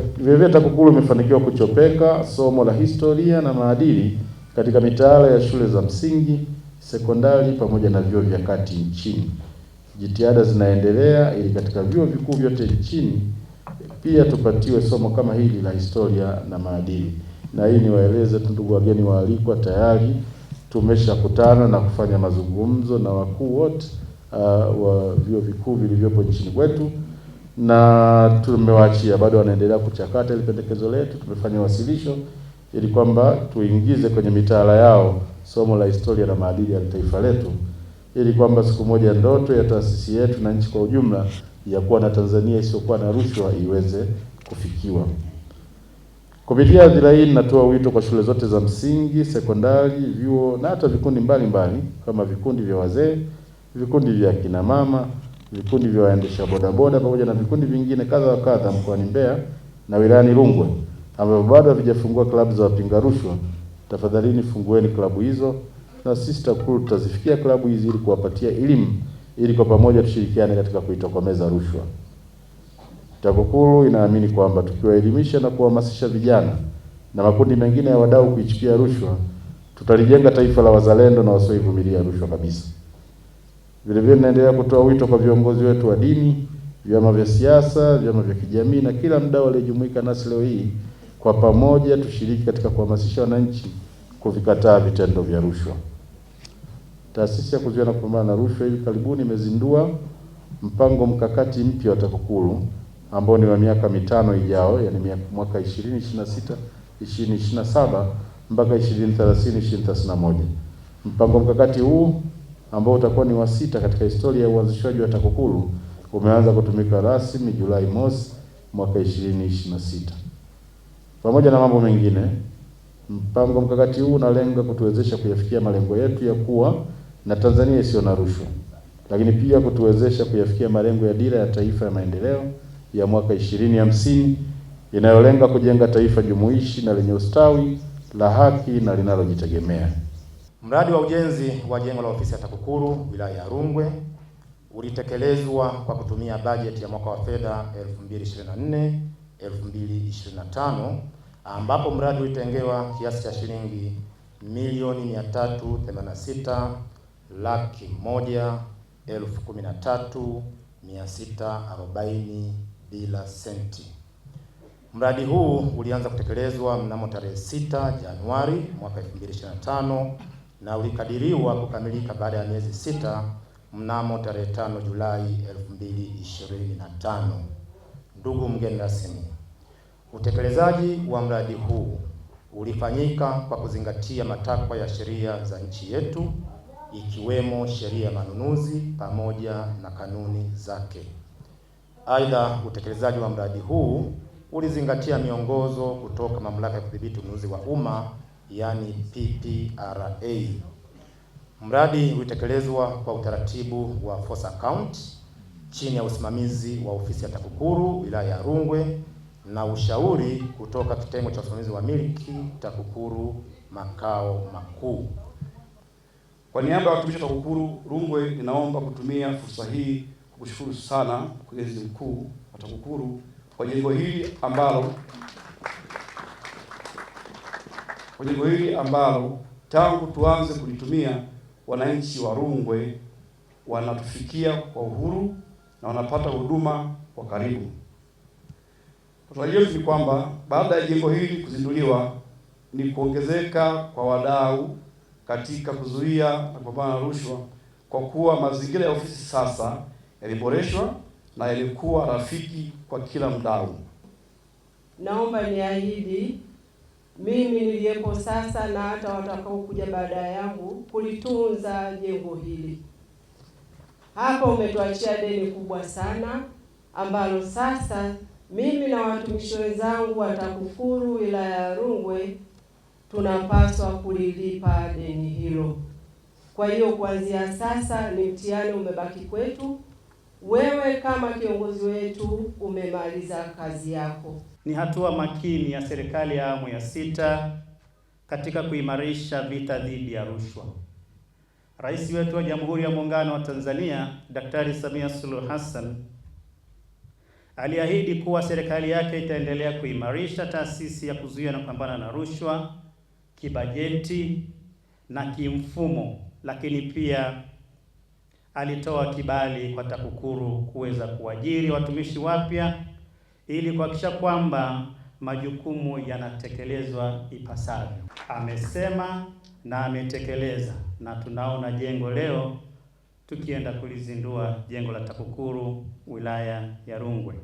Vilevile TAKUKURU imefanikiwa kuchopeka somo la historia na maadili katika mitaala ya shule za msingi, sekondari pamoja na vyuo vya kati nchini. Jitihada zinaendelea ili katika vyuo vikuu vyote nchini pia tupatiwe somo kama hili la historia na maadili. Na hii niwaeleze tu ndugu wageni waalikwa, tayari tumeshakutana na kufanya mazungumzo na wakuu wote wa vyuo vikuu vilivyopo nchini kwetu, na tumewaachia, bado wanaendelea kuchakata ile pendekezo letu. Tumefanya wasilisho ili kwamba tuingize kwenye mitaala yao somo la historia na maadili ya taifa letu, ili kwamba siku moja ndoto ya taasisi yetu na nchi kwa ujumla ya kuwa na Tanzania isiyokuwa na rushwa iweze kufikiwa. Kupitia hadhira hii ninatoa wito kwa shule zote za msingi, sekondari, vyuo na hata vikundi mbalimbali kama vikundi vya wazee, vikundi vya kina mama, vikundi vya waendesha bodaboda pamoja na vikundi vingine kadha wa kadha mkoani Mbeya na wilayani Rungwe ambao bado havijafungua klabu za wapinga rushwa. Tafadhalini fungueni klabu hizo, na sisi TAKUKURU tutazifikia klabu hizi ili kuwapatia elimu, ili kwa pamoja tushirikiane katika kuitokomeza rushwa. TAKUKURU inaamini kwamba tukiwaelimisha na kuhamasisha vijana na makundi mengine ya wadau kuichukia rushwa, tutalijenga taifa la wazalendo na wasioivumilia rushwa kabisa. Vile vile naendelea kutoa wito kwa viongozi wetu wa dini, vyama vya siasa, vyama vya kijamii na kila mdau aliyejumuika nasi leo hii, kwa pamoja tushiriki katika kuhamasisha wananchi kuvikataa vitendo vya rushwa. Taasisi ya kuzuia na kupambana na rushwa hivi karibuni imezindua mpango mkakati mpya wa TAKUKURU ambao ni wa miaka mitano ijao, yani mwaka 2026 2027 mpaka 2030-2031. Mpango mkakati huu ambao utakuwa ni wa sita katika historia ya uanzishwaji wa TAKUKURU umeanza kutumika rasmi Julai mosi mwaka 2026. Pamoja na mambo mengine, mpango mkakati huu unalenga kutuwezesha kuyafikia malengo yetu ya kuwa na Tanzania isiyo na rushwa, lakini pia kutuwezesha kuyafikia malengo ya dira ya taifa ya maendeleo ya mwaka 2050 inayolenga kujenga taifa jumuishi na lenye ustawi, la haki na linalojitegemea. Mradi wa ujenzi wa jengo la ofisi ya TAKUKURU wilaya ya Rungwe ulitekelezwa kwa kutumia bajeti ya mwaka wa fedha 2024-2025 ambapo mradi ulitengewa kiasi cha shilingi milioni 386,113,640 bila senti. Mradi huu ulianza kutekelezwa mnamo tarehe 6 Januari mwaka 2025 na ulikadiriwa kukamilika baada ya miezi 6 mnamo tarehe 5 Julai 2025. Ndugu mgeni rasmi, utekelezaji wa mradi huu ulifanyika kwa kuzingatia matakwa ya sheria za nchi yetu ikiwemo sheria ya manunuzi pamoja na kanuni zake. Aidha, utekelezaji wa mradi huu ulizingatia miongozo kutoka Mamlaka ya Kudhibiti Ununuzi wa Umma, yani PPRA. Mradi ulitekelezwa kwa utaratibu wa force account chini ya usimamizi wa ofisi ya TAKUKURU wilaya ya Rungwe na ushauri kutoka kitengo cha usimamizi wa miliki TAKUKURU makao makuu. Kwa niaba ya watumishi wa TAKUKURU Rungwe, ninaomba kutumia fursa hii kukushukuru sana mkurugenzi mkuu wa TAKUKURU kwa jengo hili ambalo tangu tuanze kulitumia wananchi wa Rungwe wanatufikia kwa uhuru na wanapata huduma kwa karibu. Tarajio letu ni kwamba baada ya jengo hili kuzinduliwa ni kuongezeka kwa wadau katika kuzuia na kupambana na rushwa, kwa kuwa mazingira ya ofisi sasa yaliboreshwa na yalikuwa rafiki kwa kila mdau. Naomba niahidi mimi niliyepo sasa na hata watakaokuja baada yangu kulitunza jengo hili. Hapa umetuachia deni kubwa sana ambalo sasa mimi na watumishi wenzangu wa TAKUKURU wilaya ya Rungwe tunapaswa kulilipa deni hilo. Kwa hiyo kuanzia sasa ni mtihani umebaki kwetu. Wewe kama kiongozi wetu umemaliza kazi yako. Ni hatua makini ya serikali ya awamu ya 6 katika kuimarisha vita dhidi ya rushwa. Rais wetu wa Jamhuri ya Muungano wa Tanzania, Daktari Samia Suluhu Hassan, Aliahidi kuwa serikali yake itaendelea kuimarisha taasisi ya kuzuia na kupambana na rushwa kibajeti na kimfumo, lakini pia alitoa kibali kwa TAKUKURU kuweza kuajiri watumishi wapya ili kuhakikisha kwamba majukumu yanatekelezwa ipasavyo. Amesema na ametekeleza, na tunaona jengo leo tukienda kulizindua jengo la TAKUKURU wilaya ya Rungwe.